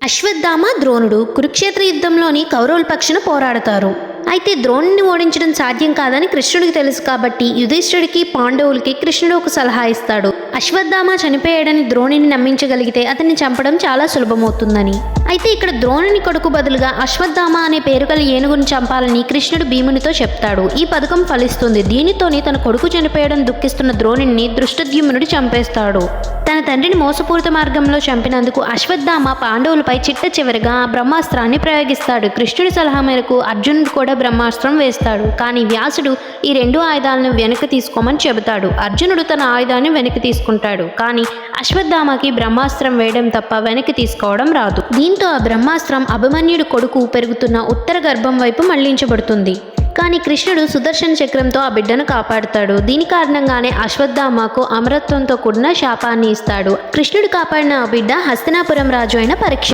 అశ్వత్థామ ద్రోణుడు కురుక్షేత్ర యుద్ధంలోని కౌరవుల పక్షాన పోరాడతారు. అయితే ద్రోణుని ఓడించడం సాధ్యం కాదని కృష్ణుడికి తెలుసు కాబట్టి యుధిష్ఠిరుడికి పాండవులకి కృష్ణుడు ఒక సలహా ఇస్తాడు. అశ్వత్థామ చనిపోయాడని ద్రోణుని నమ్మించగలిగితే అతన్ని చంపడం చాలా సులభమవుతుందని. అయితే ఇక్కడ ద్రోణుని కొడుకు బదులుగా అశ్వత్థామ అనే పేరు గల ఏనుగును చంపాలని కృష్ణుడు భీమునితో చెప్తాడు. ఈ పథకం ఫలిస్తుంది. దీనితోనే తన కొడుకు చనిపోయడం దుఃఖిస్తున్న ద్రోణుని దృష్టద్యుమ్నుడు చంపేస్తాడు. తన తండ్రిని మోసపూరిత మార్గంలో చంపినందుకు అశ్వత్థామ పాండవులపై చిట్ట చివరిగా బ్రహ్మాస్త్రాన్ని ప్రయోగిస్తాడు. కృష్ణుడి సలహా మేరకు అర్జునుడు కూడా బ్రహ్మాస్త్రం వేస్తాడు. కానీ వ్యాసుడు ఈ రెండు ఆయుధాలను వెనక్కి తీసుకోమని చెబుతాడు. అర్జునుడు తన ఆయుధాన్ని వెనక్కి తీసుకుంటాడు. కానీ అశ్వత్థామకి బ్రహ్మాస్త్రం వేయడం తప్ప వెనక్కి తీసుకోవడం రాదు. దీంతో ఆ బ్రహ్మాస్త్రం అభిమన్యుడి కొడుకు పెరుగుతున్న ఉత్తర గర్భం వైపు మళ్లించబడుతుంది. కానీ కృష్ణుడు సుదర్శన చక్రంతో ఆ బిడ్డను కాపాడుతాడు. దీని కారణంగానే అశ్వత్థామకు అమరత్వంతో కూడిన శాపాన్ని ఇస్తాడు. కృష్ణుడు కాపాడిన ఆ బిడ్డ హస్తినాపురం రాజు అయిన పరీక్ష.